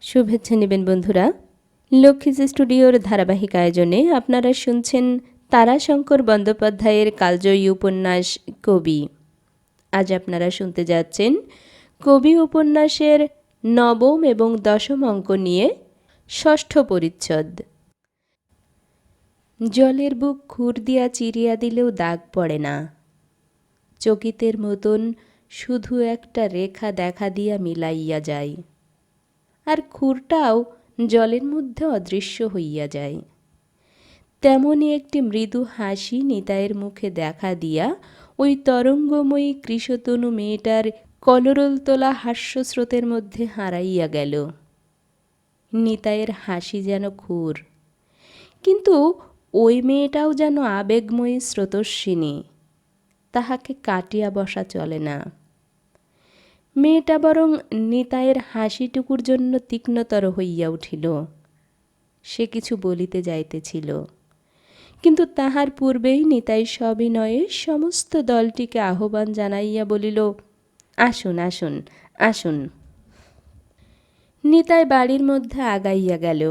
শুভেচ্ছা নেবেন বন্ধুরা। লক্ষ্মীজ স্টুডিওর ধারাবাহিক আয়োজনে আপনারা শুনছেন তারাশঙ্কর বন্দ্যোপাধ্যায়ের কালজয়ী উপন্যাস কবি। আজ আপনারা শুনতে যাচ্ছেন কবি উপন্যাসের নবম এবং দশম অঙ্ক নিয়ে ষষ্ঠ পরিচ্ছদ। জলের বুক খুর দিয়া চিরিয়া দিলেও দাগ পড়ে না, চকিতের মতন শুধু একটা রেখা দেখা দিয়া মিলাইয়া যায়, আর খুরটাও জলের মধ্যে অদৃশ্য হইয়া যায়। তেমনি একটি মৃদু হাসি নিতাইয়ের মুখে দেখা দিয়া ওই তরঙ্গময়ী কৃশতনু মেয়েটার কলরল তোলা হাস্যস্রোতের মধ্যে হারাইয়া গেল। নিতাইয়ের হাসি যেন খুর, কিন্তু ওই মেয়েটাও যেন আবেগময়ী স্রোতস্বিনী, তাহাকে কাটিয়া বসা চলে না। মেয়েটা বরং নিতাইয়ের হাসিটুকুর জন্য তীক্ষ্ণতর হইয়া উঠিল। সে কিছু বলিতে যাইতেছিল, কিন্তু তাহার পূর্বেই নিতাই সবিনয়ে সমস্ত দলটিকে আহ্বান জানাইয়া বলিল, আসুন আসুন আসুন। নিতাই বাড়ির মধ্যে আগাইয়া গেল।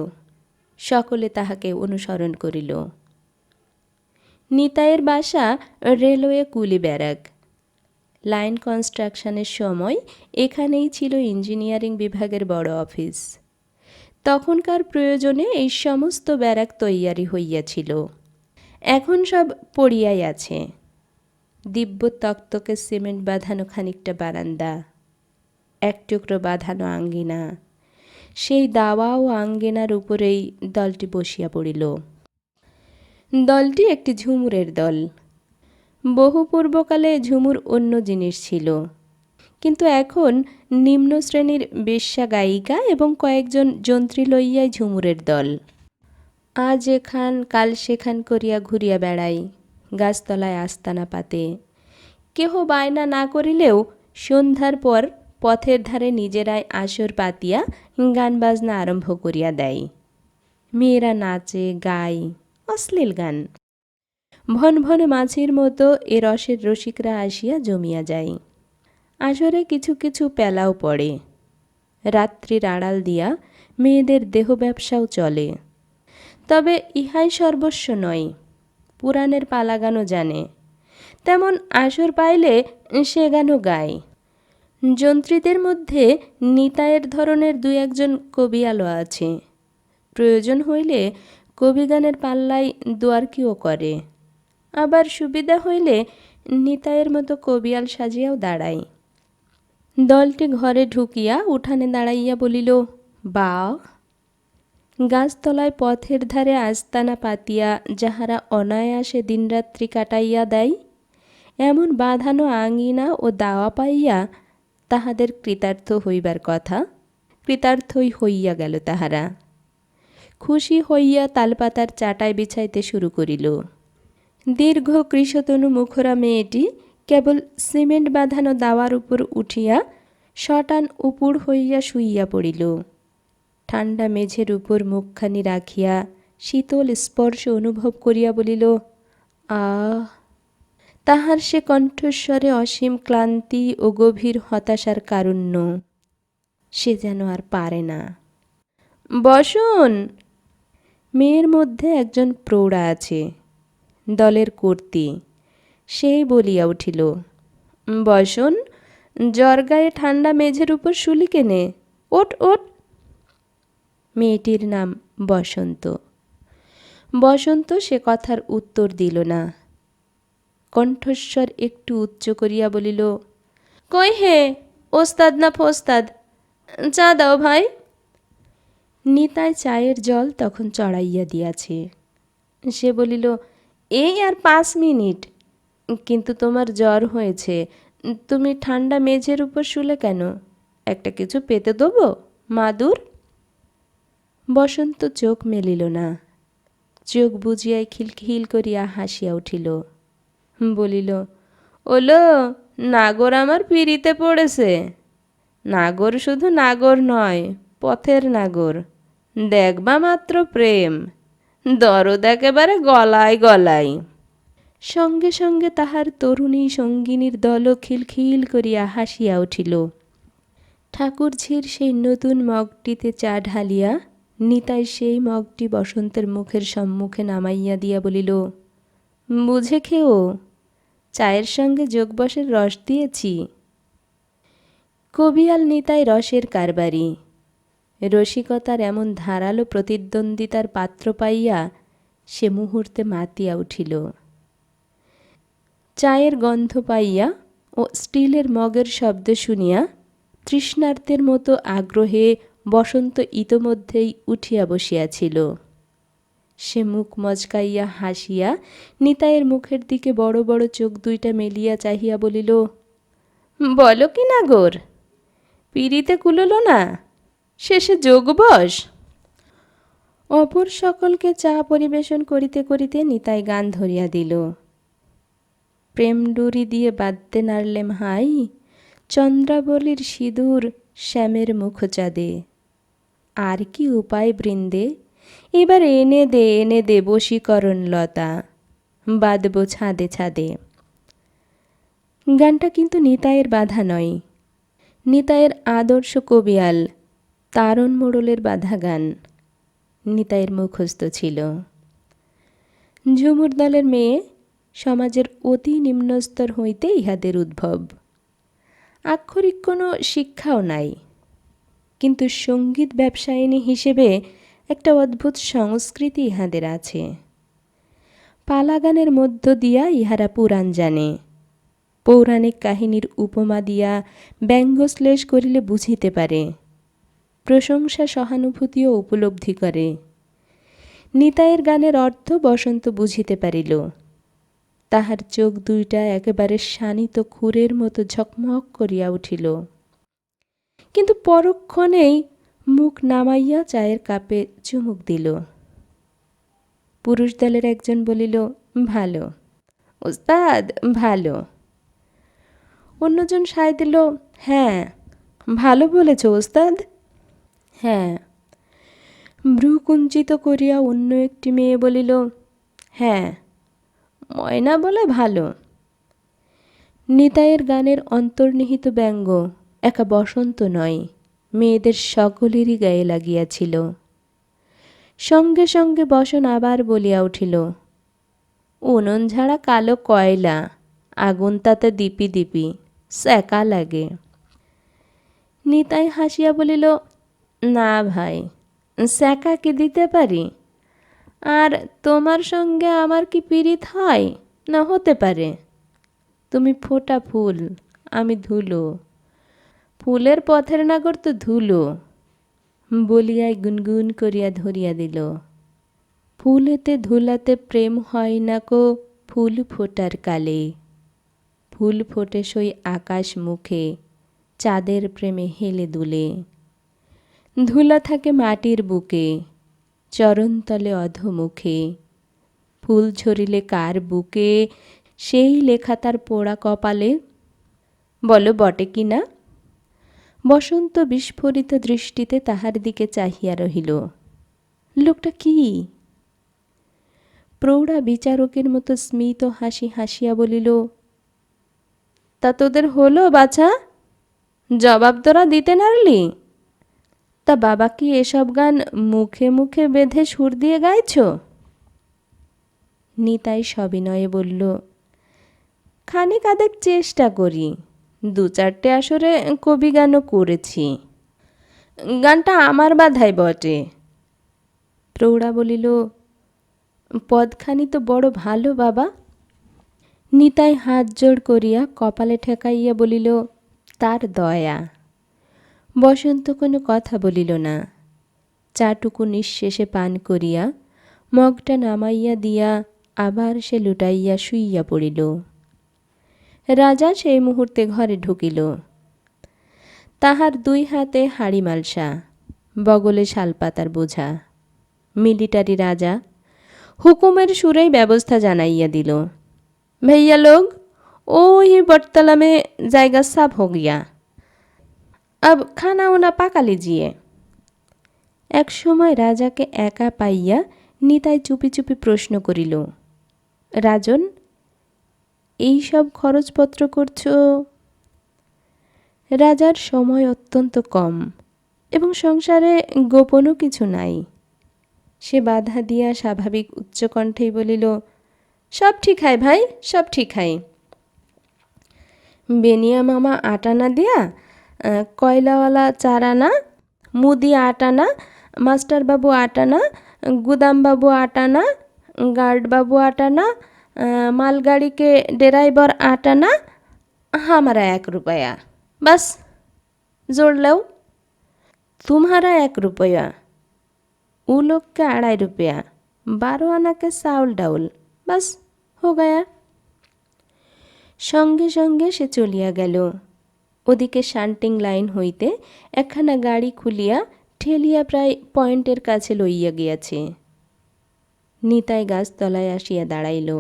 সকলে তাহাকে অনুসরণ করিল। নিতাইয়ের বাসা রেলওয়ে কুলি ব্যারাক। লাইন কনস্ট্রাকশনের সময় এখানেই ছিল ইঞ্জিনিয়ারিং বিভাগের বড় অফিস। তখনকার প্রয়োজনে এই সমস্ত ব্যারাক তৈয়ারি হইয়াছিল। এখন সব পড়িয়াই আছে। দিব্য তক্তকে সিমেন্ট বাঁধানো খানিকটা বারান্দা, এক টুকরো বাঁধানো আঙ্গিনা, সেই দাওয়া ও আঙ্গিনার উপরেই দলটি বসিয়া পড়িল। দলটি একটি ঝুমুরের দল। বহু পূর্বকালে ঝুমুর অন্য জিনিস ছিল, কিন্তু এখন নিম্ন শ্রেণীর বেশ্যা গায়িকা এবং কয়েকজন যন্ত্রী লইয়াই ঝুমুরের দল। আজ এখান কাল সেখান করিয়া ঘুরিয়া বেড়ায়, গাছতলায় আস্তানা পাতে। কেহ বায়না না করিলেও সন্ধ্যার পর পথের ধারে নিজেরাই আসর পাতিয়া গান বাজনা আরম্ভ করিয়া দেয়। মেয়েরা নাচে গায় অশ্লীল গান। ভন ভন মাছির মতো এ রসের রসিকরা আসিয়া জমিয়া যায়। আসরে কিছু কিছু পেলাও পড়ে। রাত্রির আড়াল দিয়া মেয়েদের দেহ ব্যবসাও চলে। তবে ইহাই সর্বস্ব নয়। পুরাণের পালা গানও জানে, তেমন আসর পাইলে সে গানও গায়। যন্ত্রীদের মধ্যে নিতাইয়ের ধরনের দুই একজন কবিয়ালও আছে। প্রয়োজন হইলে কবিগানের পাল্লায় দোয়ারকিও করে, আবার সুবিধা হইলে নিতাইয়ের মতো কবিয়াল সাজিয়াও দাঁড়ায়। দলটি ঘরে ঢুকিয়া উঠানে দাঁড়াইয়া বলিল, বাহ! গাছতলায় পথের ধারে আস্তানা পাতিয়া যাহারা অনায়াসে দিনরাত্রি কাটাইয়া দেয়, এমন বাঁধানো আঙিনা ও দাওয়া পাইয়া তাহাদের কৃতার্থ হইবার কথা। কৃতার্থই হইয়া গেল তাহারা। খুশি হইয়া তালপাতার চাটাই বিছাইতে শুরু করিল। দীর্ঘ কৃশতনু মুখরা মেয়েটি কেবল সিমেন্ট বাঁধানো দাওয়ার উপর উঠিয়া শটান উপুড় হইয়া শুইয়া পড়িল। ঠান্ডা মেঝের উপর মুখখানি রাখিয়া শীতল স্পর্শ অনুভব করিয়া বলিল, আহ! তাহার সে কণ্ঠস্বরে অসীম ক্লান্তি ও গভীর হতাশার কারুণ্য। সে যেন আর পারে না। বসুন! মেয়ের মধ্যে একজন প্রৌঢ়া আছে, দলের কর্ত্রী। সেই বলিয়া উঠিল, বসুন, জ্বর গায়ে ঠান্ডা মেঝের উপর শুলি কেনে, ওঠ ওঠ। মেয়েটির নাম বসন্ত। বসন্ত সে কথার উত্তর দিল না। কণ্ঠস্বর একটু উচ্চ করিয়া বলিল, কই হে, ওস্তাদ না ফোস্তাদ, চা দাও ভাই। নিতাই চায়ের জল তখন চড়াইয়া দিয়াছে। সে বলিল, এই আর 5 মিনিট। কিন্তু তোমার জ্বর হয়েছে, তুমি ঠান্ডা মেঝের উপর শুলে কেন? একটা কিছু পেতে দেবো, মাদুর? বসন্ত চোখ মেলিল না। চোখ বুজিয়াই খিলখিল করিয়া হাসিয়া উঠিল। বলিল, ওলো, নাগর আমার পিড়িতে পড়েছে। নাগর শুধু নাগর নয়, পথের নাগর। দেখবা মাত্র প্রেম, দরদ একেবারে গলায় গলায়। সঙ্গে সঙ্গে তাহার তরুণী সঙ্গিনীর দলও খিলখিল করিয়া হাসিয়া উঠিল। ঠাকুরঝির সেই নতুন মগটিতে চা ঢালিয়া নিতাই সেই মগটি বসন্তের মুখের সম্মুখে নামাইয়া দিয়া বলিল, বুঝে খেও, চায়ের সঙ্গে যোগবশের রস দিয়েছি। কবিয়াল নিতাই রসের কারবারি। রসিকতার এমন ধারালো প্রতিদ্বন্দ্বিতার পাত্র পাইয়া সে মুহূর্তে মাতিয়া উঠিল। চায়ের গন্ধ পাইয়া ও স্টিলের মগের শব্দ শুনিয়া তৃষ্ণার্তের মতো আগ্রহে বসন্ত ইতোমধ্যেই উঠিয়া বসিয়াছিল। সে মুখ মচকাইয়া হাসিয়া নিতাইয়ের মুখের দিকে বড় বড় চোখ দুইটা মেলিয়া চাহিয়া বলিল, বলো কি না গোর, পিড়িতে কুলোল না, শেষে যোগবশ। অপর সকলকে চা পরিবেশন করিতে করিতে নিতাই গান ধরিয়া দিল। প্রেম ডুরি দিয়ে বাঁধতে নাড়লেম হাই, চন্দ্রাবলীর সিঁদুর শ্যামের মুখচাঁদে। আর কি উপায় বৃন্দে, এবার এনে দে বশীকরণ লতা, বাঁধব ছাদে ছাদে। গানটা কিন্তু নিতাইয়ের বাধা নয়, নিতাইয়ের আদর্শ কবিয়াল তারণ মোড়লের বাধা গান নিতাইয়ের মুখস্থ ছিল। ঝুমুর দলের মেয়ে, সমাজের অতি নিম্নস্তর হইতে ইহাদের উদ্ভব। আক্ষরিক কোনো শিক্ষাও নাই, কিন্তু সঙ্গীত ব্যবসায়িনী হিসেবে একটা অদ্ভুত সংস্কৃতি ইহাদের আছে। পালা গানের মধ্য দিয়া ইহারা পুরাণ জানে, পৌরাণিক কাহিনীর উপমা দিয়া ব্যঙ্গশ্লেষ করিলে বুঝিতে পারে, প্রশংসা সহানুভূতিও উপলব্ধি করে। নিতাইয়ের গানের অর্থ বসন্ত বুঝিতে পারিল। তাহার চোখ দুইটা একেবারে শানিত খুরের মতো ঝকমক করিয়া উঠিল, কিন্তু পরক্ষণেই মুখ নামাইয়া চায়ের কাপে চুমুক দিল। পুরুষ দলের একজন বলিল, ভালো ওস্তাদ, ভালো। অন্যজন সায় দিল, হ্যাঁ ভালো বলেছ ওস্তাদ। হ্যাঁ। ভ্রু কুঞ্চিত করিয়া অন্য একটি মেয়ে বলিল, হ্যাঁ ময়না বলে ভালো। নিতাইয়ের গানের অন্তর্নিহিত ব্যঙ্গ একা বসন্ত নয়, মেয়েদের সকলেরই গায়ে লাগিয়াছিল। সঙ্গে সঙ্গে বসন আবার বলিয়া উঠিল, উনুন ঝাড়া কালো কয়লা, আগুন তাতে দিপি দিপি, স্যাকা লাগে। নিতাই হাসিয়া বলিল, না ভাই, স্যাকা কি দিতে পারি? আর তোমার সঙ্গে আমার কি পীড়িত হয় না হতে পারে? তুমি ফোটা ফুল, আমি ধুলো, ফুলের পথের নাগর তো ধুলো, বলিয়াই গুনগুন করিয়া ধরিয়া দিল। ফুলেতে ধুলাতে প্রেম হয় না কো ফুল ফোটার কালে, ফুল ফোটে সই আকাশ মুখে, চাঁদের প্রেমে হেলে দুলে। ধুলা থাকে মাটির বুকে, চরণতলে অধোমুখে, ফুল ঝরিলে কার বুকে, সেই লেখা তার পোড়া কপালে। বলো বটে কি না? বসন্ত বিস্ফোরিত দৃষ্টিতে তাহার দিকে চাহিয়া রহিল। লোকটা কি? প্রৌঢ়া বিচারকের মতো স্মিত হাসি হাসিয়া বলিল, তা তোদের হলো বাছা, জবাব তোরা দিতে নারলি? তা বাবা কি এসব গান মুখে মুখে বেঁধে সুর দিয়ে গাইছ? নিতাই সবিনয়ে বলল, খানিক আধেক চেষ্টা করি, দু চারটে আসরে কবি গানও করেছি। গানটা আমার বাধাই বটে। প্রৌঢ়া বলিল, পদখানি তো বড় ভালো বাবা। নিতাই হাত জোড় করিয়া কপালে ঠেকাইয়া বলিল, তার দয়া। বসন্ত কোনো কথা বলিল না। চাটুকু নিঃশেষে পান করিয়া মগটা নামাইয়া দিয়া আবার সে লুটাইয়া শুইয়া পড়িল। রাজা সেই মুহূর্তে ঘরে ঢুকিল। তাহার দুই হাতে হাড়ি মালসা, বগলে শালপাতার বোঝা। মিলিটারি রাজা হুকুমের সুরেই ব্যবস্থা জানাইয়া দিল, भैया लोग ओ ही बटतला में जाएगा सब हो गया, अब खाना उना पाका लीजिए। एक समय राजाके एका पाइया निताई चुपी चुपी प्रश्न करिल, राजन এই সব খরচপত্র করছো? রাজার সময় অত্যন্ত কম এবং সংসারে গোপনও কিছু নাই। সে বাধা দিয়া স্বাভাবিক উচ্চকণ্ঠেই বলিল, সব ঠিক হয় ভাই, সব ঠিক হয়। বেনিয়া মামা 8 আনা দিয়া, কয়লাওয়ালা 4 আনা, মুদি 8 আনা, মাস্টারবাবু 8 আনা, গুদামবাবু 8 আনা, গার্ডবাবু 8 आना, मालगाड़ी के ड्राइवर 8 आना, हमारा 1 रुपया, बस जोड़ लो। तुम्हारा 1 रुपया, उ लोग के 2.5 रुपया, 12 आना के चाउल डाउल, बस हो गया। সঙ্গে সঙ্গে সে চলিয়া গেল। ওদিকে শান্টিং লাইন হইতে একখানা গাড়ি খুলিয়া ঠেলিয়া প্রায় পয়েন্টের কাছে লইয়া গিয়াছে। নিতাই গাছতলায় আসিয়া দাঁড়াইল।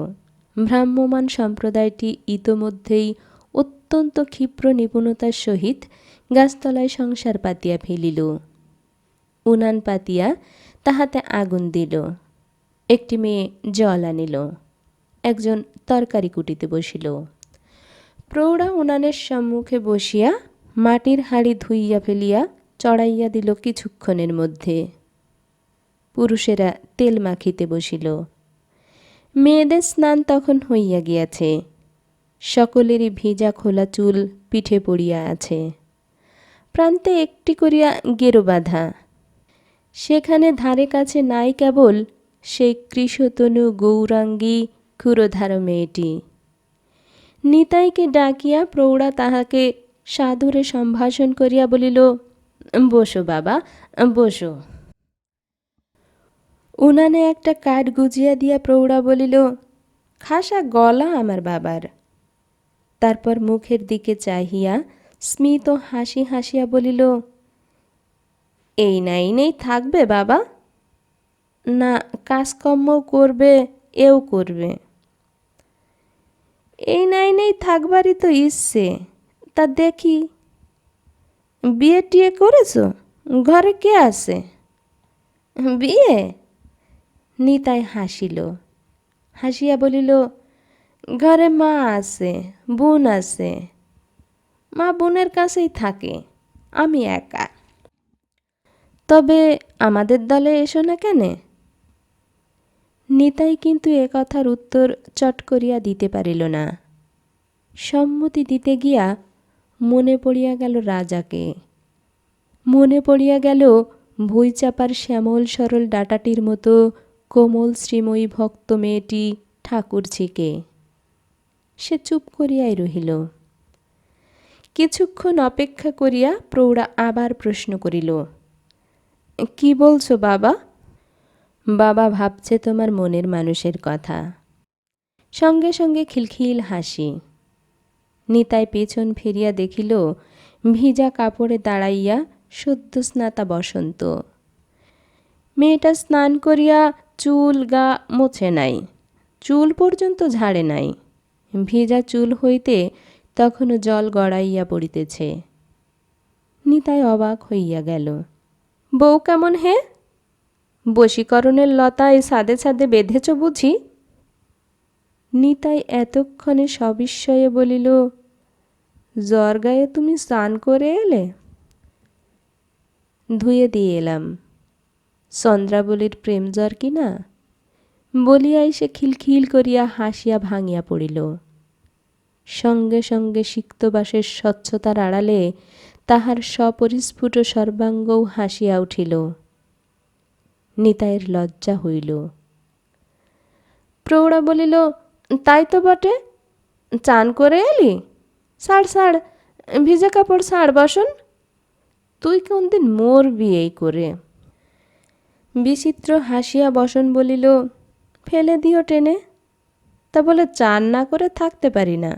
ভ্রাম্যমাণ সম্প্রদায়টি ইতোমধ্যেই অত্যন্ত ক্ষিপ্র নিপুণতার সহিত গাছতলায় সংসার পাতিয়া ফেলিল। উনান পাতিয়া তাহাতে আগুন দিল। একটি মেয়ে জল আনিল। একজন তরকারি কুটিতে বসিল। প্রৌঢ়া উনানের সম্মুখে বসিয়া মাটির হাঁড়ি ধুইয়া ফেলিয়া চড়াইয়া দিল কিছুক্ষণের মধ্যে। পুরুষেরা তেল মাখিতে বসিল। মেয়েদের স্নান তখন হইয়া গিয়াছে। সকলেরই ভিজা খোলা চুল পিঠে পড়িয়া আছে। প্রান্তে একটি করিয়া গেরো বাঁধা। সেখানে ধারে কাছে নাই কেবল সেই কৃশতনু গৌরাঙ্গী ক্ষুরোধার মেয়েটি। নিতাইকে ডাকিয়া প্রৌঢ়া তাহাকে সাদরে সম্ভাষণ করিয়া বলিল, বসো বাবা, বসো। উনানে একটা কাঠ গুজিয়া দিয়া প্রৌঢ়া বলিল, খাসা গলা আমার বাবার। তারপর মুখের দিকে চাহিয়া স্মিত হাসি হাসিয়া বলিল, এই নেই থাকবে বাবা? না, কাজকর্মও করবে, এও করবে। এই নেই থাকবারই তো ইচ্ছে, তা দেখি। বিয়ে টিয়ে করেছো? ঘরে কে আছে? বিয়ে? নিতাই হাসিল। হাসিয়া বলিল, ঘরে মা আছে, বোন আছে। মা বোনের কাছেই থাকে, আমি একা। তবে আমাদের দলে এসো না কেন? নিতাই কিন্তু এ কথার উত্তর চট করিয়া দিতে পারিল না। সম্মতি দিতে গিয়া মনে পড়িয়া গেল রাজাকে। মনে পড়িয়া গেল ভুঁই চাপার শ্যামল সরল ডাটাটির মতো কোমল শ্রীময়ী ভক্ত মেয়েটি ঠাকুরঝিকে। সে চুপ করিয়াই রহিল। কিছুক্ষণ অপেক্ষা করিয়া প্রৌঢ়া আবার প্রশ্ন করিল, কি বলছো বাবা? বাবা ভাবছে তোমার মনের মানুষের কথা। সঙ্গে সঙ্গে খিলখিল হাসি। নিতাই পেছন ফিরিয়া দেখিল ভিজা কাপড়ে দাঁড়াইয়া সদ্য স্নাতা বসন্ত। মেয়েটা স্নান করিয়া চুল গা মোছে নাই, চুল পর্যন্ত ঝাড়ে নাই। ভিজা চুল হইতে তখনও জল গড়াইয়া পড়িতেছে। নিতাই অবাক হইয়া গেল। বউ কেমন হে? বশীকরণের লতায় ছাদে ছাদে বেঁধেছ বুঝি? নিতাই এতক্ষণে সবিস্ময়ে বলিল, জ্বর গায়ে তুমি স্নান করে এলে? ধুয়ে দিয়ে এলাম। চন্দ্রাবলীর প্রেম জ্বর কি না? বলিয়াই সে খিলখিল করিয়া হাসিয়া ভাঙিয়া পড়িল। সঙ্গে সঙ্গে সিক্তবাসের স্বচ্ছতার আড়ালে তাহার সপরিস্ফুট সর্বাঙ্গও হাসিয়া উঠিল। নিতাইয়ের লজ্জা হইল। প্রৌঢ়া বলিল, তাই তো বটে, চান করে এলি? ছাড়, ভিজা কাপড় ছাড় বসন। তুই কোনদিন মরবি এই করে। বিচিত্র হাসিয়া বসন বলিল, ফেলে দিও টেনে। তা বলে চান না করে থাকতে পারি না।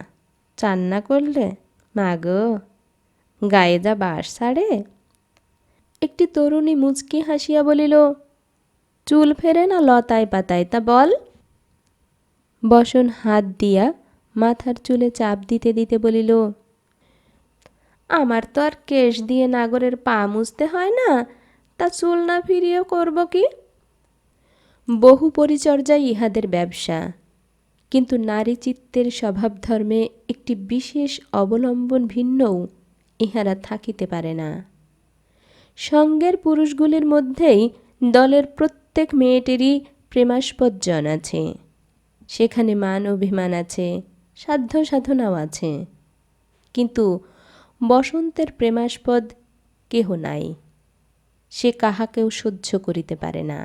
চান না করলে মা গো, গায়ে যা বাস ছাড়ে। একটি তরুণী মুচকি হাসিয়া বলিল, চুল ফেরে না লতায় পাতায়, তা বল। বসন হাত দিয়া মাথার চুলে চাপ দিতে দিতে বলিল, আমার তো আর কেশ দিয়ে নাগরের পা মুছতে হয় না, তা চুল না ফিরিয়ে করব কি? বহু পরিচর্যাই ইহাদের ব্যবসা, কিন্তু নারী চিত্তের স্বভাব ধর্মে একটি বিশেষ অবলম্বন ভিন্নও ইহারা থাকিতে পারে না। সঙ্গের পুরুষগুলির মধ্যেই দলের প্রত্যেক মেয়েটিরই প্রেমাস্পদ জন আছে, সেখানে মান অভিমান আছে, সাধ্য সাধনাও আছে, কিন্তু বসন্তের প্রেমাস্পদ কেহ নাই। সে কাহাকেও সহ্য করিতে পারে না।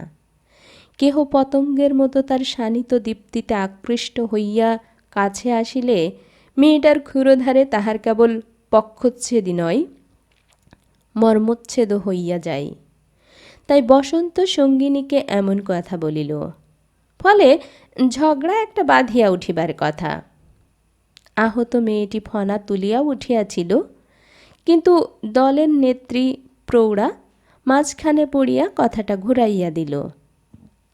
কেহ পতঙ্গের মতো তার শানিত দীপ্তিতে আকৃষ্ট হইয়া কাছে আসিলে মেয়েটার ক্ষুরধারে তাহার কেবল পক্ষচ্ছেদই নয়, মর্মচ্ছেদও হইয়া যায়। তাই বসন্ত সঙ্গিনীকে এমন কথা বলিল, ফলে ঝগড়া একটা বাঁধিয়া উঠিবার কথা। আহত মেয়েটি ফনা তুলিয়া উঠিয়াছিল, কিন্তু দলের নেত্রী প্রৌঢ়া মাঝখানে পড়িয়া কথাটা ঘুরাইয়া দিল।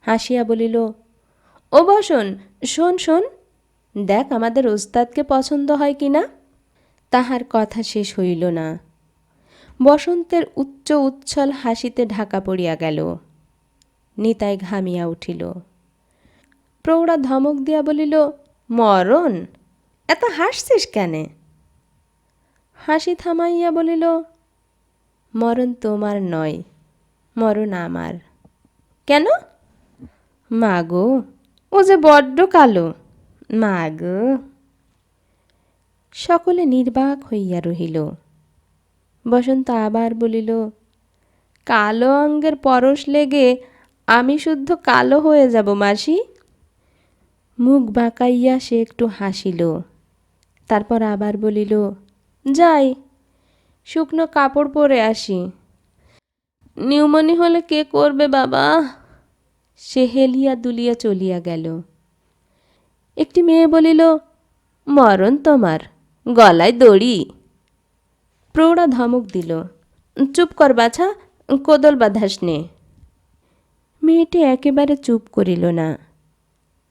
হাসিয়া বলিল, ও বসন, শোন শোন, দেখ আমাদের ওস্তাদকে পছন্দ হয় কি না। তাহার কথা শেষ হইল না। বসন্তের উচ্চ উচ্ছল হাসিতে ঢাকা পড়িয়া গেল। নিতাই ঘামিয়া উঠিল। প্রৌঢ়া ধমক দিয়া বলিল, মরণ, এত হাসছিস কেনে? হাসি থামাইয়া বলিল, মরণ তোমার নয়, মরণ আমার। কেন? মা গো, ও যে বড্ড কালো, মা গো। সকলে নির্বাক হইয়া রহিল। বসন্ত আবার বলিল, কালো অঙ্গের পরশ লেগে আমি শুদ্ধ কালো হয়ে যাব মাসি। মুখ বাঁকাইয়া সে একটু হাসিল, তারপর আবার বলিল, যাই, শুকনো কাপড় পরে আসি। নিউমনি হলে কে করবে বাবা? সে হেলিয়া দুলিয়া চলিয়া গেল। একটি মেয়ে বলিল, মরণ তোমার, গলায় দড়ি। প্রৌঢ়া ধমক দিল, চুপ কর বাছা, কোদল বাঁধাস নে। মেয়েটি একেবারে চুপ করিল না,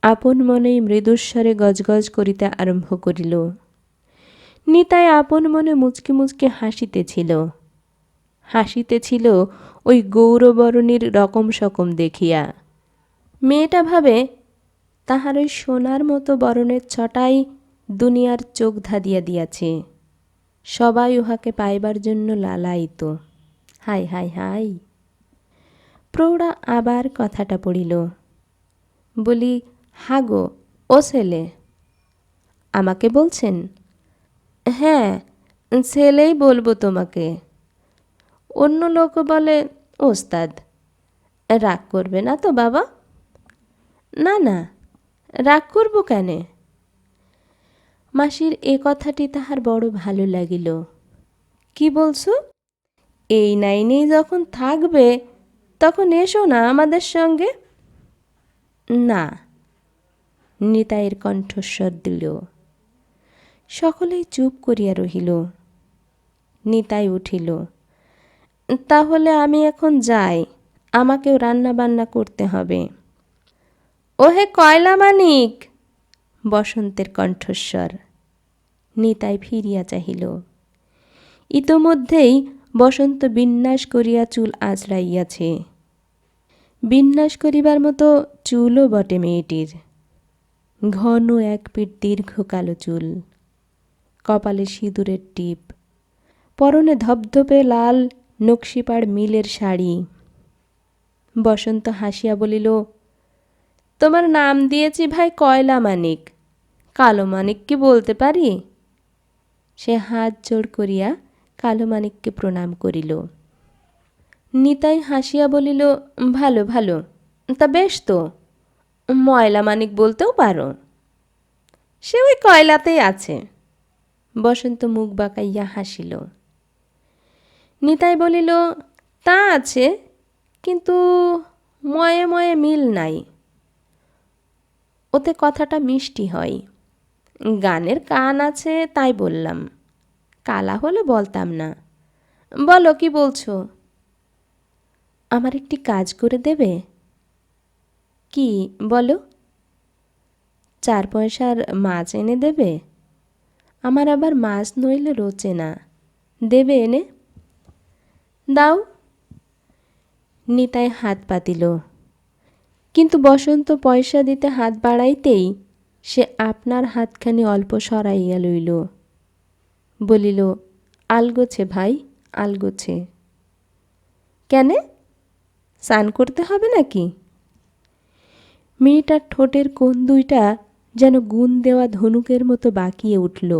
আপন মনেই মৃদুস্বরে গজগজ করিতে আরম্ভ করিল। নিতাই আপন মনে মুচকি মুচকি হাসিতেছিল। হাসিতেছিল ওই গৌরবরণীর রকম সকম দেখিয়া। মেয়েটা ভাবে, তাহার ওই সোনার মতো বরণের ছটাই দুনিয়ার চোখ ধাঁধিয়া দিয়াছে। সবাই উহাকে পাইবার জন্য লালায়িত। হাই হাই হাই। প্রৌঢ়া আবার কথাটা পড়িল। বলি, হাগো, ও ছেলে। আমাকে বলছেন? হ্যাঁ, ছেলেই বলবো তোমাকে। অন্য লোক বলে ওস্তাদ। রাগ করবে না তো বাবা? না না, রাগ করব কেনে? মাসির এ কথাটি তাহার বড় ভালো লাগিল। কি বলছো? এই নাইনেই যখন থাকবে তখন এসো না আমাদের সঙ্গে। না। নিতাইয়ের কণ্ঠস্বর দিল। সকলেই চুপ করিয়া রহিল। নিতাই উঠিল। তাহলে আমি এখন যাই, আমাকেও রান্না বান্না করতে হবে। ওহে কয়লা মানিক! বসন্তের কণ্ঠস্বর। নিতাই ফিরিয়া চাহিল। ইতোমধ্যেই বসন্ত বিন্যাস করিয়া চুল আঁচড়াইয়াছে। বিন্যাস করিবার মতো চুলও বটে মেয়েটির। ঘন এক পিঠ দীর্ঘ কালো চুল, কপালে সিঁদুরের টিপ, পরনে ধবধবে লাল নকশিপাড় মিলের শাড়ি। বসন্ত হাসিয়া বলিল, তোমার নাম দিয়েছি ভাই কয়লা মানিক, কালো মানিক কি বলতে পারি? সে হাত জোড় করিয়া কালো মানিককে প্রণাম করিল। নিতাই হাসিয়া বলিল, ভালো ভালো, তা বেশ তো, ময়লা মানিক বলতেও পারো। সে ওই কয়লাতেই আছে। বসন্ত মুখ বাঁকাইয়া হাসিল। নিতাই বলিল, তা আছে, কিন্তু ময়ে ময়ে মিল নাই। ওতে কথাটা মিষ্টি হয়। গানের কান আছে তাই বললাম, কালা হলে বলতাম না। বলো, কি বলছো? আমার একটি কাজ করে দেবে? কি বলো? 4 পয়সার মাছ এনে দেবে? আমার আবার মাছ নইলে রোচে না, দেবে এনে? দাও। নিতাই হাত পাতিল, কিন্তু বসন্ত পয়সা দিতে হাত বাড়াইতেই সে আপনার হাতখানি অল্প সরাইয়া লইল। বলিল, আলগোছে ভাই, আলগোছে। কেনে? স্নান করতে হবে নাকি? মেয়েটার ঠোঁটের কোণ দুইটা যেন গুণ দেওয়া ধনুকের মতো বাঁকিয়ে উঠল।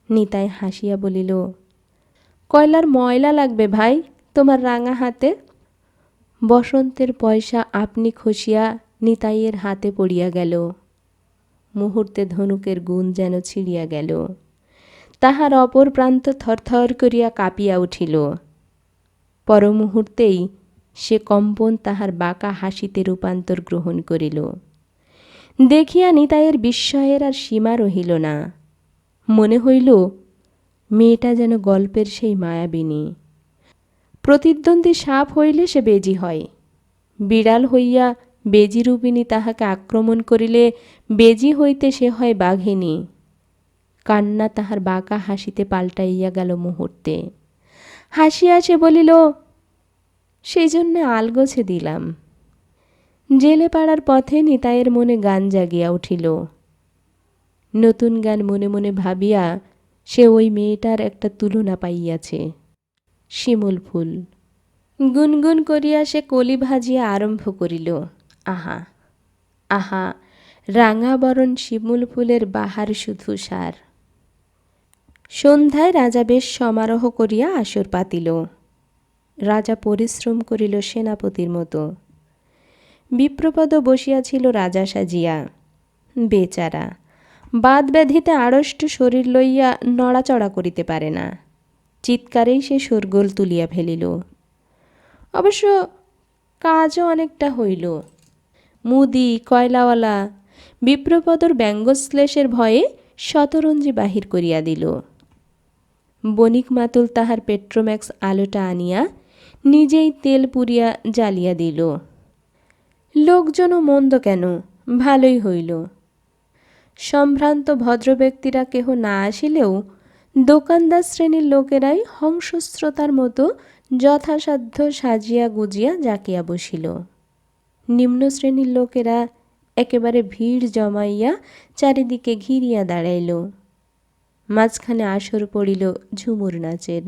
নিতাই হাসিয়া বলিল, কয়লার ময়লা লাগবে ভাই তোমার রাঙা হাতে। বসন্তের পয়সা আপনি খসিয়া নিতাইয়ের হাতে পড়িয়া গেল। মুহূর্তে ধনুকের গুণ যেন ছিঁড়িয়া গেল। তাহার অপর প্রান্ত থরথর করিয়া কাঁপিয়া উঠিল। পর মুহূর্তেই সে কম্পন তাহার বাঁকা হাসিতে রূপান্তর গ্রহণ করিল। দেখিয়া নিতাইয়ের বিস্ময়ের আর সীমা রহিল না। মনে হইল মেয়েটা যেন গল্পের সেই মায়াবিনী। প্রতিদ্বন্দ্বী সাপ হইলে সে বেজি হয়, বিড়াল হইয়া বেজিরূপিণী তাহাকে আক্রমণ করিলে বেজি হইতে সে হয় বাঘিনী। কান্না তাহার বাঁকা হাসিতে পাল্টাইয়া গেল মুহূর্তে। হাসিয়া সে বলিল, সেই জন্যে আলগোছে দিলাম। জেলে পাড়ার পথে নিতাইয়ের মনে গান জাগিয়া উঠিল। নতুন গান মনে মনে ভাবিয়া সে ওই মেয়েটার একটা তুলনা পাইয়াছে, শিমুল ফুল। গুনগুন করিয়া সে কলি ভাজিয়া আরম্ভ করিল, আহা আহা রাঙা বরণ শিমুল ফুলের বাহার শুধু সার। সন্ধ্যায় রাজা বেশ সমারোহ করিয়া আসর পাতিল। রাজা পরিশ্রম করিল সেনাপতির মতো। বিপ্রপদ বসিয়াছিল রাজা সাজিয়া। বেচারা বাদ ব্যাধিতে আড়ষ্ট শরীর লইয়া নড়াচড়া করিতে পারে না। চিৎকারেই সে শোরগোল তুলিয়া ফেলিল। অবশ্য কাজও অনেকটা হইল। মুদি কয়লাওয়ালা বিপ্রপদর ব্যঙ্গশ্লেষের ভয়ে শতরঞ্জি বাহির করিয়া দিল। বণিক মাতুল তাহার পেট্রোম্যাক্স আলোটা আনিয়া নিজেই তেল পুরিয়া জ্বালিয়া দিল। লোকজনও মন্দ কেন, ভালোই হইল। সম্ভ্রান্ত ভদ্রব্যক্তিরা কেহ না আসিলেও দোকানদার শ্রেণীর লোকেরাই হংসস্রোতার মতো যথাসাধ্য সাজিয়া গুজিয়া জাকিয়া বসিল। নিম্ন শ্রেণীর লোকেরা একেবারে ভিড় জমাইয়া চারিদিকে ঘিরিয়া দাঁড়াইল। মাঝখানে আসর পড়িল ঝুমুর নাচের।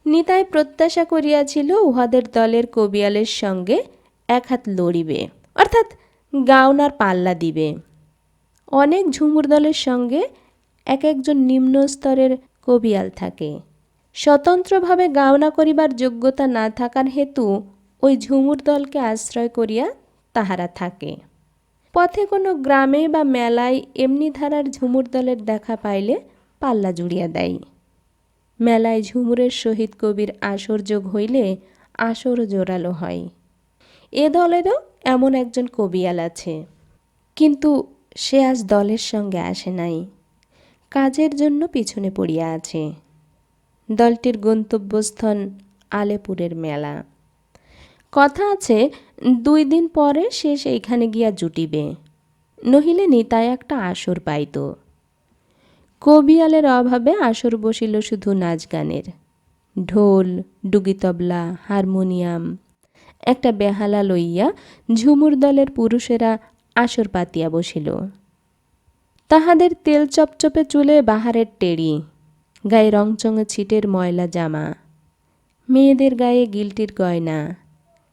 নিতাই প্রত্যাশা করিয়াছিল উহাদের দলের কবিয়ালের সঙ্গে এক হাত লড়িবে, অর্থাৎ গাওনার পাল্লা দিবে। অনেক ঝুমুর দলের সঙ্গে এক একজন নিম্ন স্তরের কবিয়াল থাকে। স্বতন্ত্রভাবে গাওনা করিবার যোগ্যতা না থাকার হেতু ওই ঝুমুর দলকে আশ্রয় করিয়া তাহারা থাকে। পথে কোনো গ্রামে বা মেলায় এমনি ধারার ঝুমুর দলের দেখা পাইলে পাল্লা জুড়িয়া দেয়। মেলায় ঝুমুরের সহিত কবির আসর যোগ হইলে আসর জোরালো হয়। এ দলেরও এমন একজন কবিয়াল আছে, কিন্তু সে আজ দলের সঙ্গে আসে নাই, কাজের জন্য পিছনে পড়িয়া আছে। দলটির গন্তব্যস্থান আলেপুরের মেলা। কথা আছে 2 দিন পরে সে সেইখানে গিয়া জুটিবে, নহিলে নিতাই একটা আসর পাইত। কবিয়ালের অভাবে আসর বসিল শুধু নাচ গানের। ঢোল, ডুগিতবলা, হারমোনিয়াম, একটা বেহালা লইয়া ঝুমুর দলের পুরুষেরা আসর পাতিয়া বসিল। তাহাদের তেল চপচপে চুলে বাহারের টেড়ি, গায়ে রংচঙে ছিটের ময়লা জামা, মেয়েদের গায়ে গিলটির গয়না,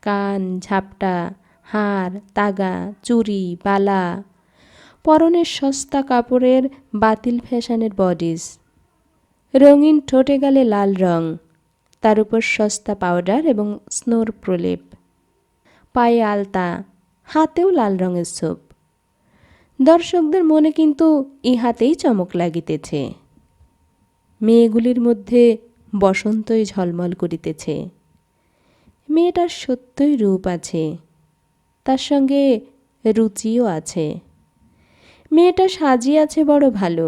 কান, ঝাপটা, হার, তাগা, চুড়ি, বালা, পরনের সস্তা কাপড়ের বাতিল ফ্যাশনের বডিস, রঙিন ঠোঁটে গালে লাল রং, তার উপর সস্তা পাউডার এবং স্নোর প্রলেপ, পায়ে আলতা, হাতেও লাল রঙের ছোপ। দর্শকদের মনে কিন্তু ইহাতেই চমক লাগিতেছে। মেয়েগুলির মধ্যে বসন্তই ঝলমল করিতেছে। মেয়েটার সত্যই রূপ আছে, তার সঙ্গে রুচিও আছে। মেয়েটা সাজিয়াছে বড় ভালো।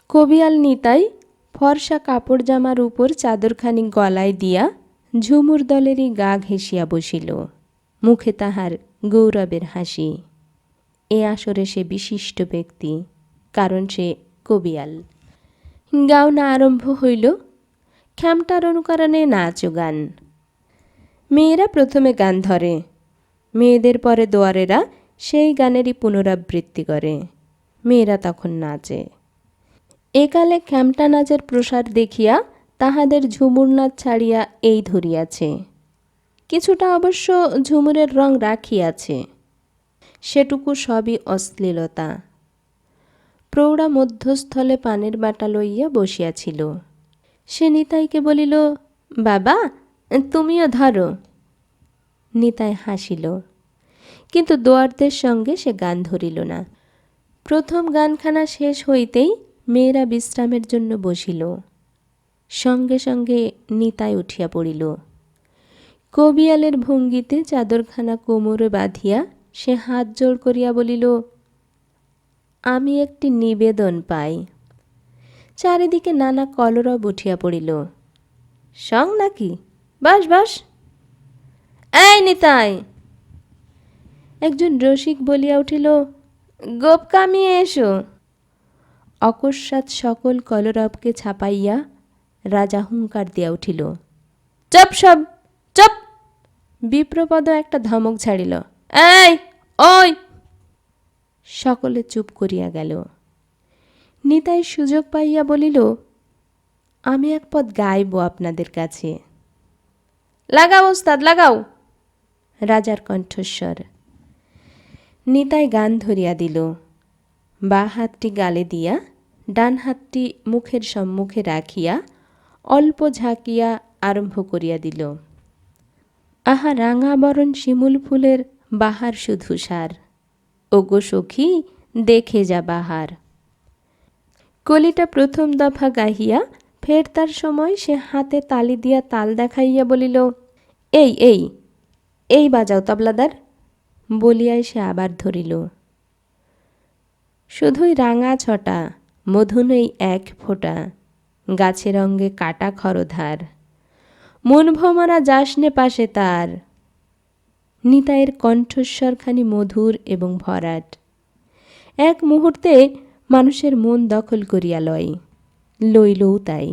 কবিয়াল নিতাই ফর্সা কাপড় জামার উপর চাদরখানি গলায় দিয়া ঝুমুর দলেরই গা ঘেঁষিয়া বসিল। মুখে তাহার গৌরবের হাসি। এ আসরে সে বিশিষ্ট ব্যক্তি, কারণ সে কবিয়াল। গাওনা আরম্ভ হইল। খ্যামটার অনুকরণে নাচ ও গান। মেয়েরা প্রথমে গান ধরে, মেয়েদের পরে দোয়ারেরা সেই গানেরই পুনরাবৃত্তি করে। মেয়েরা তখন নাচে। একালে খ্যামটা নাচের প্রসার দেখিয়া তাহাদের ঝুমুর নাচ ছাড়িয়া এই ধরিয়াছে। কিছুটা অবশ্য ঝুমুরের রং রাখিয়াছে, সেটুকু সবই অশ্লীলতা। প্রৌঢ়া মধ্যস্থলে পানের বাটা লইয়া বসিয়াছিল। সে নিতাইকে বলিল, বাবা তুমিও ধরো। নিতাই হাসিল, কিন্তু দোয়ারদের সঙ্গে সে গান ধরিল না। প্রথম গানখানা শেষ হইতেই মেয়েরা বিশ্রামের জন্য বসিল। সঙ্গে সঙ্গে নিতাই উঠিয়া পড়িল। কবিয়ালের ভঙ্গিতে চাদরখানা কোমরে বাঁধিয়া সে হাত জোড় করিয়া বলিল, আমি একটি নিবেদন পাই। চারিদিকে নানা কলরব উঠিয়া পড়িল। সং নাকি? বাস বাস। এই নিতাই! একজন রসিক বলিয়া উঠিল, গোপ কামিয়ে এসো। অকস্মাৎ সকল কলরবকে ছাপাইয়া রাজা হুঙ্কার দিয়া উঠিল, চপ সব চপ। বিপ্রপদ একটা ধমক ছাড়িল, এই ওই! সকলে চুপ করিয়া গেল। নিতাই সুযোগ পাইয়া বলিল, আমি এক পদ গাইব আপনাদের কাছে। লাগাও ওস্তাদ লাগাও। রাজার কণ্ঠস্বর। নিতাই গান ধরিয়া দিল। বা হাতটি গালে দিয়া ডান হাতটি মুখের সম্মুখে রাখিয়া অল্প ঝাঁকিয়া আরম্ভ করিয়া দিল, আহা রাঙা বরণ শিমুল ফুলের বাহার শুধু সার, ওগো সখী দেখে যা বাহার। কলিটা প্রথম দফা গাহিয়া ফের তার সময় সে হাতে তালি দিয়া তাল দেখাইয়া বলিল, এই এই এই বাজাও তবলাদার। বলিয়াই সে আবার ধরিল, শুধুই রাঙা ছটা, মধু নেই এক ফোঁটা, গাছের অঙ্গে কাটা খরধার, মন ভোমরা যাসনে পাশে তার। নিতাইয়ের কণ্ঠস্বরখানি মধুর এবং ভরাট। এক মুহূর্তে মানুষের মন দখল করিয়া লয়, লইলও তাই।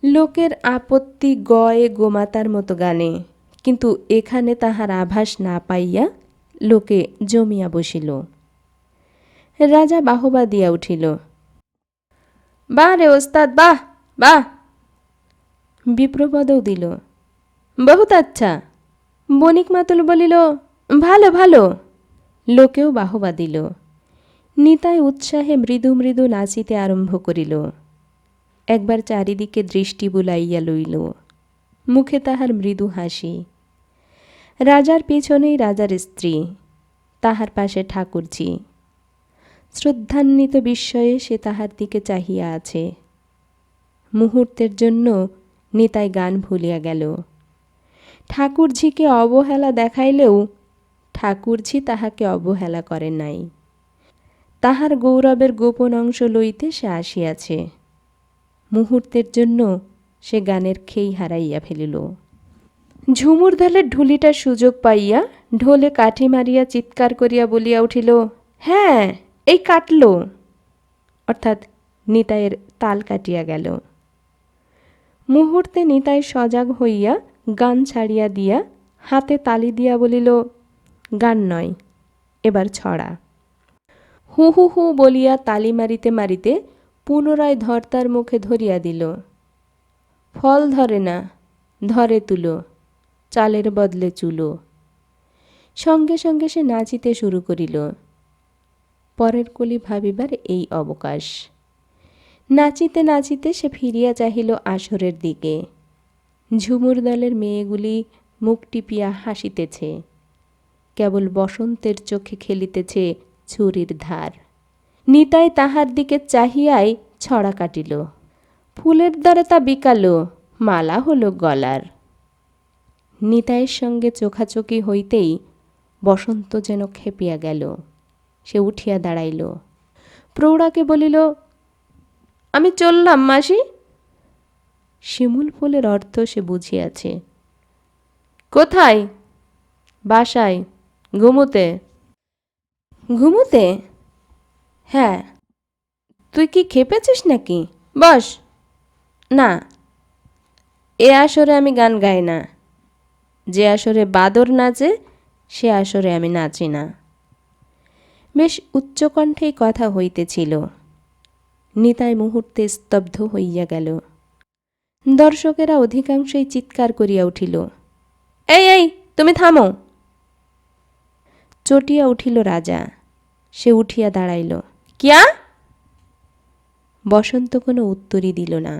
লোকের আপত্তি গয়ে গোমাতার মতো গানে, কিন্তু এখানে তাহার আভাস না পাইয়া লোকে জমিয়া বসিল। রাজা বাহবা দিয়া উঠিল, বাহ রে ওস্তাদ বাহ বাহ। বিপ্রপদও দিল, বহুত আচ্ছা। বণিক মাতুল বলিল, ভালো ভালো। লোকেও বাহবা দিল। নিতাই উৎসাহে মৃদু মৃদু নাচিতে আরম্ভ করিল। একবার চারিদিকে দৃষ্টি বুলাইয়া লইল। মুখে তাহার মৃদু হাসি। রাজার পিছনেই রাজার স্ত্রী, তাহার পাশে ঠাকুরজি। শ্রদ্ধান্বিত বিস্ময়ে সে তাহার দিকে চাহিয়া আছে। মুহূর্তের জন্য নিতাই গান ভুলিয়া গেল। ঠাকুরঝিকে অবহেলা দেখাইলেও ঠাকুরঝি তাহাকে অবহেলা করে নাই। তাহার গৌরবের গোপন অংশ লইতে সে আসিয়াছে। মুহূর্তের জন্য সে গানের খেই হারাইয়া ফেলিল। ঝুমুর দলের ঢুলিটার সুযোগ পাইয়া ঢোলে কাঠি মারিয়া চিৎকার করিয়া বলিয়া উঠিল, হ্যাঁ এই কাটল, অর্থাৎ নিতাইয়ের তাল কাটিয়া গেল। মুহূর্তে নিতাই সজাগ হইয়া গান ছাড়িয়া দিয়া হাতে তালি দিয়া বলিল, গান নয়, এবার ছড়া। হু হু হু বলিয়া তালি মারিতে মারিতে পুনরায় ধর্তার মুখে ধরিয়া দিল। ফল ধরে না, ধরে তুলো, চালের বদলে চুলো। সঙ্গে সঙ্গে সে নাচিতে শুরু করিল। পরের কলি ভাবিবার এই অবকাশ। নাচিতে নাচিতে সে ফিরিয়া চাহিল আসরের দিকে। ঝুমুর দলের মেয়েগুলি মুখ টিপিয়া হাসিতেছে, কেবল বসন্তের চোখে খেলিতেছে ছুরির ধার। নিতাই তাহার দিকে চাহিয়াই ছড়া কাটিল। ফুলের দ্বারে তা বিকালো, মালা হলো গলার। নিতাইয়ের সঙ্গে চোখাচোখি হইতেই বসন্ত যেন খেপিয়া গেল। সে উঠিয়া দাঁড়াইল। প্রৌঢ়াকে বলিল, আমি চললাম মাসি। শিমুল ফুলের অর্থ সে বুঝিয়াছে। কোথায়? বাসায়, ঘুমুতে। ঘুমুতে? হ্যাঁ। তুই কি খেপেছিস নাকি? বস। না, এ আসরে আমি গান গাই না। যে আসরে বাদর নাচে সে আসরে আমি নাচি না। বেশ উচ্চকণ্ঠেই কথা হইতেছিল। নিতাই মুহূর্তে স্তব্ধ হইয়া গেল। দর্শকেরা অধিকাংশই চিৎকার করিয়া উঠিল, এই এই, তুমি থামো। চটিয়া উঠিল রাজা। সে উঠিয়া দাঁড়াইল। কিয়া? বসন্ত কোনো উত্তরই দিল না।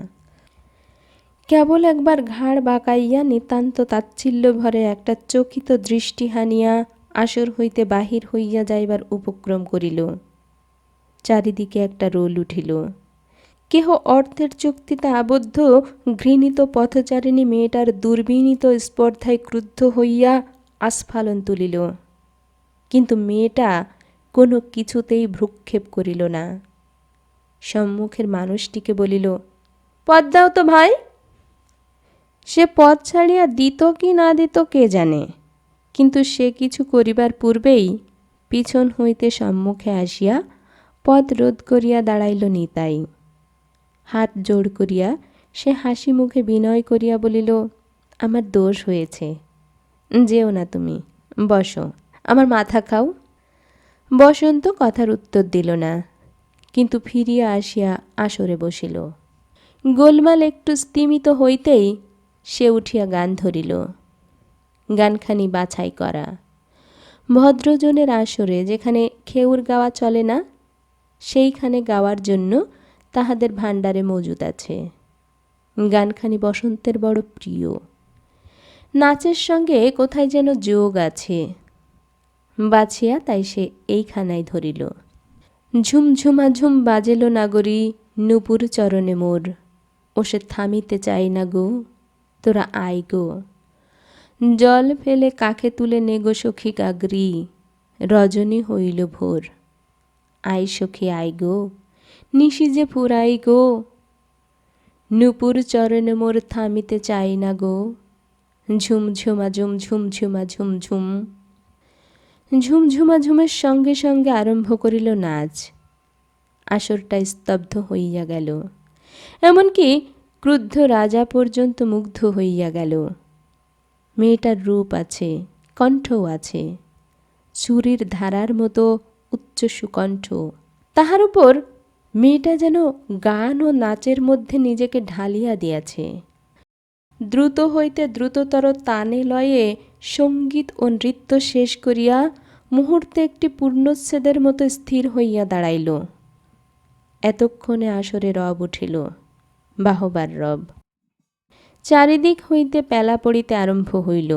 কেবল একবার ঘাড় বাঁকাইয়া নিতান্ত তাচ্ছিল্য ভরে একটা চকিত দৃষ্টি হানিয়া আসর হইতে বাহির হইয়া যাইবার উপক্রম করিল। চারিদিকে একটা রোল উঠিল। কেহ অর্থের চুক্তিতে আবদ্ধ ঘৃণিত পথচারিণী মেয়েটার দুর্বিনীত স্পর্ধায় ক্রুদ্ধ হইয়া আস্ফালন তুলিল। কিন্তু মেয়েটা কোনো কিছুতেই ভ্রুক্ষেপ করিল না। সম্মুখের মানুষটিকে বলিল, পথ দাও তো ভাই। সে পথ ছাড়িয়া দিত কি না দিত কে জানে, কিন্তু সে কিছু করিবার পূর্বেই পিছন হইতে সম্মুখে আসিয়া পথ রোধ করিয়া দাঁড়াইল নিতাই। হাত জোড় করিয়া সে হাসি মুখে বিনয় করিয়া বলিল, আমার দোষ হয়েছে, যেও না তুমি, বসো, আমার মাথা খাও। বসন্ত কথার উত্তর দিল না, কিন্তু ফিরিয়া আসিয়া আসরে বসিল। গোলমাল একটু স্তিমিত হইতেই সে উঠিয়া গান ধরিল। গানখানি বাছাই করা। ভদ্রজনের আসরে যেখানে খেউর গাওয়া চলে না, সেইখানে গাওয়ার জন্য তাহাদের ভাণ্ডারে মজুদ আছে। গানখানি বসন্তের বড় প্রিয়। নাচের সঙ্গে কোথায় যেন যোগ আছে। বাছিয়া তাই সে এইখানায় ধরিল। ঝুমঝুমা ঝুম বাজেল নাগরী নূপুর চরণে মোর, ও সে থামিতে চাই না গো, তোরা আয় গো। জল ফেলে কাখে তুলে নেগো সখী গাগরি, রজনী হইল ভোর। আয় সখী আয় গো, নিশি যে ফুরাই গো, নূপুর চরণে মোর থামিতে চাই না গো। ঝুমঝুমা ঝুম ঝুমঝুমা ঝুমঝুম। ঝুমঝুমা ঝুমের সঙ্গে সঙ্গে আরম্ভ করিল নাচ। আসরটা স্তব্ধ হইয়া গেল। এমনকি ক্রুদ্ধ রাজা পর্যন্ত মুগ্ধ হইয়া গেল। মেয়েটার রূপ আছে, কণ্ঠও আছে, চুরির ধারার মতো উচ্চ সুকণ্ঠ। তাহার উপর মেয়েটা যেন গান ও নাচের মধ্যে নিজেকে ঢালিয়া দিয়াছে। দ্রুত হইতে দ্রুততর তানে লয়ে সঙ্গীত ও নৃত্য শেষ করিয়া মুহূর্তে একটি পূর্ণচ্ছেদের মতো স্থির হইয়া দাঁড়াইল। এতক্ষণে আসরে রব উঠিল, বাহবার রব। চারিদিক হইতে পেলা পড়িতে আরম্ভ হইল।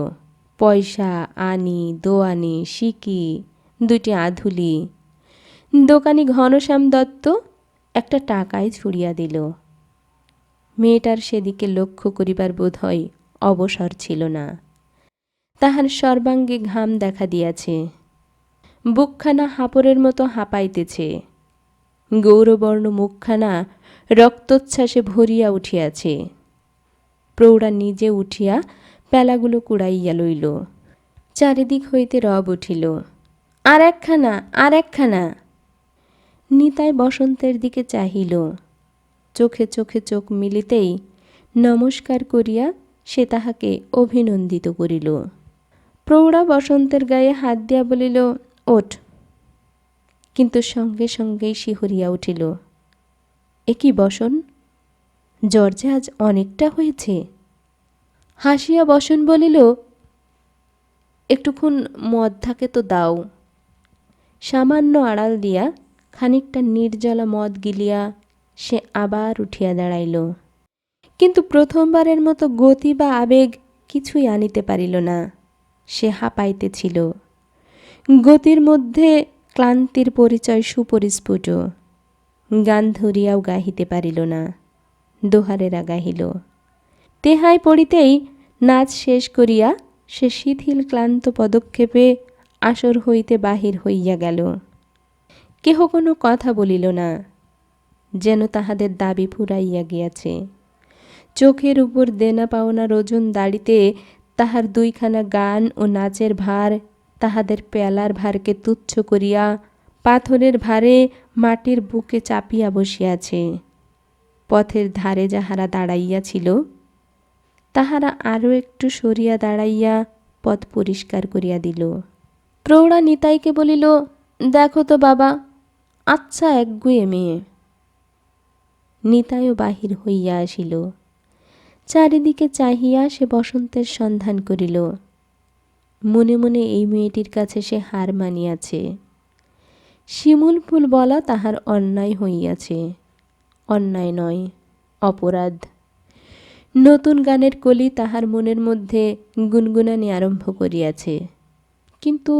পয়সা, আনি, দোয়ানি, সিকি, দুটি আধুলি। দোকানি ঘনশ্যাম দত্ত একটা টাকায় ছুড়িয়া দিল। মেয়েটার সেদিকে লক্ষ্য করিবার বোধ হয় অবসর ছিল না। তাহার সর্বাঙ্গে ঘাম দেখা দিয়াছে। বুকখানা হাঁপড়ের মতো হাঁপাইতেছে। গৌরবর্ণ মুখখানা রক্তোচ্ছ্বাসে ভরিয়া উঠিয়াছে। প্রৌঢ়া নিজে উঠিয়া পেলাগুলো কুড়াইয়া লইল। চারিদিক হইতে রব উঠিল, আর একখানা, আর একখানা। নিতাই বসন্তের দিকে চাহিল। চোখে চোখে চোখ মিলিতেই নমস্কার করিয়া সে তাহাকে অভিনন্দিত করিল। প্রৌঢ়া বসন্তের গায়ে হাত দিয়া বলিল, ওঠ। কিন্তু সঙ্গে সঙ্গেই শিহরিয়া উঠিল। এ কি বসন, জ্বর যে আজ অনেকটা হয়েছে। হাসিয়া বসন বলিল, একটুক্ষণ মদ থাকে তো দাও। সামান্য আড়াল দিয়া খানিকটা নির্জলা মদ গিলিয়া সে আবার উঠিয়া দাঁড়াইল। কিন্তু প্রথমবারের মতো গতি বা আবেগ কিছুই আনিতে পারিল না। সে হাঁপাইতেছিল। গতির মধ্যে ক্লান্তির পরিচয় সুপরিস্ফুট। গান ধরিয়াও গাহিতে পারিল না। দোহারেরা গাহিল। তেহাই পড়িতেই নাচ শেষ করিয়া সে শিথিল ক্লান্ত পদক্ষেপে আসর হইতে বাহির হইয়া গেল। কেহ কোনো কথা বলিল না, যেন তাহাদের দাবি ফুরাইয়া গিয়াছে। চোখের উপর দেনা পাওনার ওজন দাড়িতে তাহার দুইখানা গান ও নাচের ভার তাহাদের পেয়ালার ভারকে তুচ্ছ করিয়া পাথরের ভারে মাটির বুকে চাপিয়া বসিয়াছে। পথের ধারে যাহারা দাঁড়াইয়াছিল তাহারা আরও একটু সরিয়া দাঁড়াইয়া পথ পরিষ্কার করিয়া দিল। প্রৌঢ়া নিতাইকে বলিল, দেখো তো বাবা, আচ্ছা একগুঁয়ে মেয়ে। নিতাইও বাহির হইয়া আসিল। চারিদিকে চাহিয়া সে বসন্তের সন্ধান করিল। মনে মনে এই মেয়েটির কাছে সে হার মানিয়াছে। শিমুল ফুল বলা তাহার অন্যায় হইয়াছে। অন্যায় নয়, অপরাধ। নতুন গানের কলি তাহার মনের মধ্যে গুনগুনানি আরম্ভ করিয়াছে। কিন্তু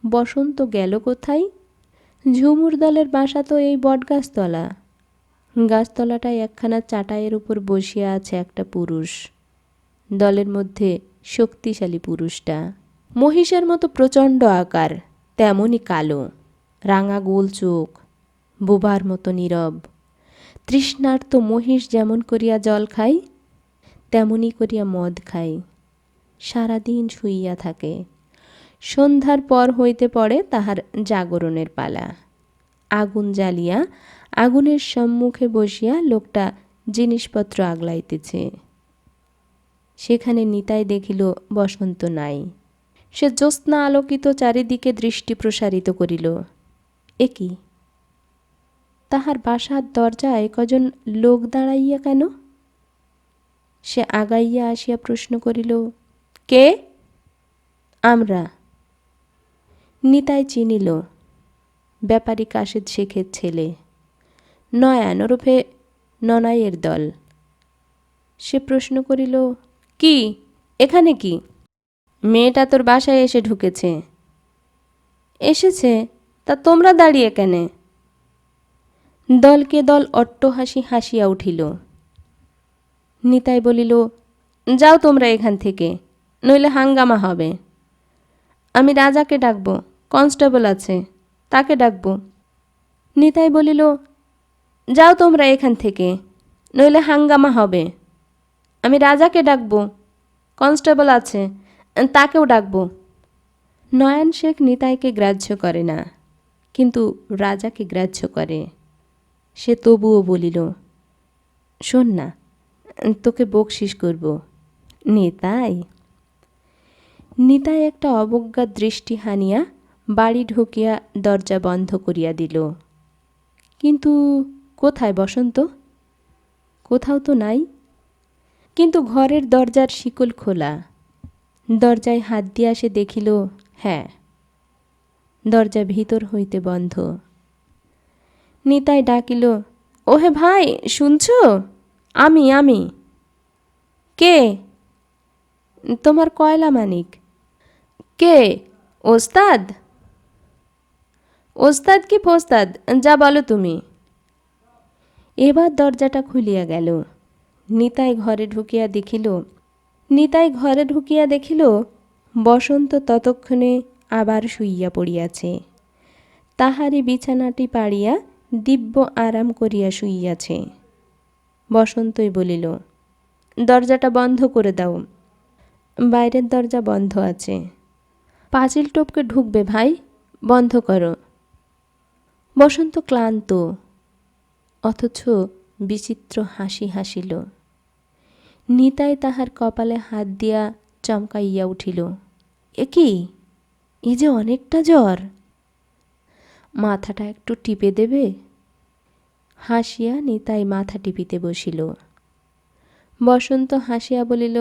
বসন্ত গেল কোথায়? ঝুমুর দলের বাসা তো এই বটগাছতলা। গাছতলাটায় একখানা চাটাইয়ের উপর বসিয়া আছে একটা পুরুষ। দলের মধ্যে শক্তিশালী পুরুষটা। মহিষের মতো প্রচণ্ড আকার, তেমনই কালো, রাঙা গোল চোখ, বোবার মতো নীরব। তৃষ্ণার্ত মহিষ যেমন করিয়া জল খায়, তেমনি করিয়া মদ খায়। সারাদিন শুইয়া থাকে। সন্ধ্যার পর হইতে পড়ে তাহার জাগরণের পালা। আগুন জ্বালিয়া আগুনের সম্মুখে বসিয়া লোকটা জিনিসপত্র আগলাইতেছে। সেখানে নিতাই দেখিল বসন্ত নাই। সে জ্যোৎস্না আলোকিত চারিদিকে দৃষ্টি প্রসারিত করিল। এ কি? তাহার বাসার দরজায় কজন লোক দাঁড়াইয়া কেন? সে আগাইয়া আসিয়া প্রশ্ন করিল, কে? আমরা। নিতাই চিনিল, ব্যাপারী কাশেদ শেখের ছেলে, নয়ন ওরফে ননাইয়ের দল। সে প্রশ্ন করিল, কি এখানে কি? মেয়েটা তোর বাসায় এসে ঢুকেছে। এসেছে? তা তোমরা দাঁড়িয়ে কেনে? দলকে দল অট্টহাসি হাসিয়া উঠিল। নিতাই বলিল, যাও তোমরা এখান থেকে, নইলে হাঙ্গামা হবে। আমি রাজাকে ডাকবো, কনস্টেবল আছে, তাকে ডাকবো। নিতাই বলিল, যাও তোমরা এখান থেকে, নইলে হাঙ্গামা হবে। আমি রাজাকে ডাকবো, কনস্টেবল আছে, তাকেও ডাকবো। নয়ন শেখ নিতাইকে গ্রাহ্য করে না, কিন্তু রাজাকে গ্রাহ্য করে। সে তবুও বলিল, শোন না, তোকে বকশিস করব। নিতাই? নিতাই একটা অবজ্ঞার দৃষ্টি হানিয়া বাড়ি ঢুকিয়া দরজা বন্ধ করিয়া দিল। কিন্তু কোথায় বসন্ত? কোথাও তো নাই। কিন্তু ঘরের দরজার শিকল খোলা। দরজায় হাত দিয়া সে দেখিল, হ্যাঁ, দরজা ভিতর হইতে বন্ধ। নিতাই ডাকিল, ওহে ভাই, শুনছ? আমি। কে? তোমার কয়লা মানিক। কে? ওস্তাদ? ওস্তাদ কি ফোস্তাদ, যা বলো তুমি। এবার দরজাটা খুলিয়া গেল। নিতাই ঘরে ঢুকিয়া দেখিল বসন্ত ততক্ষণে আবার শুইয়া পড়িয়াছে। তাহারই বিছানাটি পাড়িয়া দিব্য আরাম করিয়া শুইয়াছে। বসন্তই বলিল, দরজাটা বন্ধ করে দাও। বাইরের দরজা বন্ধ আছে। পাঁচিল টপকে ঢুকবে ভাই, বন্ধ করো। বসন্ত ক্লান্ত, অথচ বিচিত্র হাসি হাসিল। নিতাই তাহার কপালে হাত দিয়া চমকাইয়া উঠিল, এ কি? এ যে অনেকটা জ্বর। মাথাটা একটু টিপে দেবে? হাসিয়া নিতাই মাথা টিপিতে বসিল। বসন্ত হাসিয়া বলিল,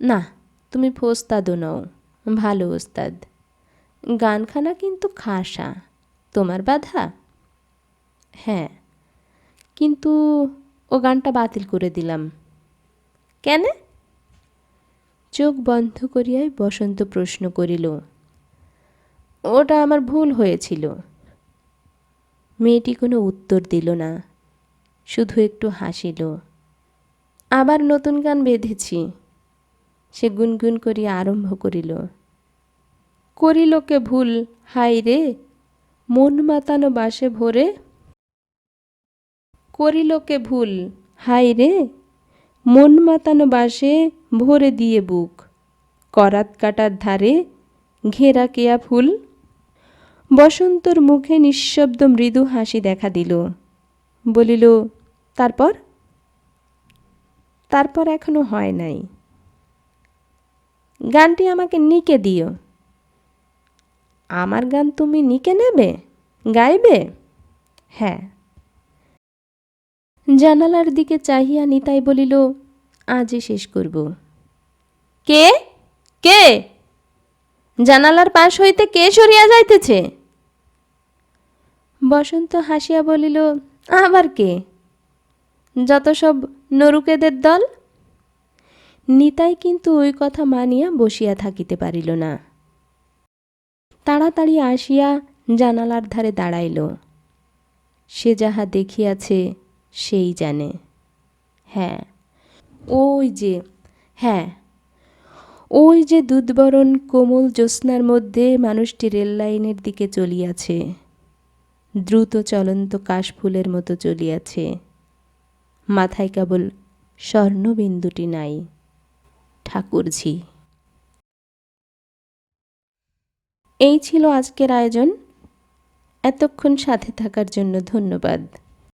না, তুমি ফোস্তাদও নও, ভালো ওস্তাদ। গানখানা কিন্তু খাসা, তোমার বাধা? হ্যাঁ, কিন্তু ও গানটা বাতিল করে দিলাম। কেন? চোখ বন্ধ করিয়াই বসন্ত প্রশ্ন করিল, ওটা আমার ভুল হয়েছিল। মেয়েটি কোনো উত্তর দিল না, শুধু একটু হাসিল। আবার নতুন গান বেঁধেছি। সে গুনগুন করিয়া আরম্ভ করিল, করিলকে ভুল হাই রে, মন মাতানো বাসে ভরে। করিলকে ভুল হাই রে, মন মাতানো বাসে ভরে দিয়ে বুক, করাত কাটার ধারে ঘেরা কেয়া ফুল। বসন্তর মুখে নিঃশব্দ মৃদু হাসি দেখা দিল। বলিল, তারপর? তারপর এখনো হয় নাই। গানটি আমাকে নিকে দিও। আমার গান তুমি নিকে নেবে, গাইবে? হ্যাঁ। জানালার দিকে চাহিয়া নিতাই বলিল, আজই শেষ করব। কে কে জানালার পাশ হইতে কে সরিয়া যাইতেছে? বসন্ত হাসিয়া বলিল, আবার কে? যত সব নরুকেদের দল। নিতাই কিন্তু ওই কথা মানিয়া বসিয়া থাকিতে পারিল না। তাড়াতাড়ি আসিয়া জানালার ধারে দাঁড়াইল। সে যাহা দেখিয়াছে সেই জানে। হ্যাঁ ওই যে হ্যাঁ ওই যে দুধবরণ কোমল জ্যোৎস্নার মধ্যে মানুষটি রেললাইনের দিকে চলিয়াছে, দ্রুত চলন্ত কাশফুলের মতো চলিয়াছে। মাথায় কেবল স্বর্ণবিন্দুটি নাই। ঠাকুরঝি। এই ছিল আজকের আয়োজন। এতক্ষণ সাথে থাকার জন্য ধন্যবাদ।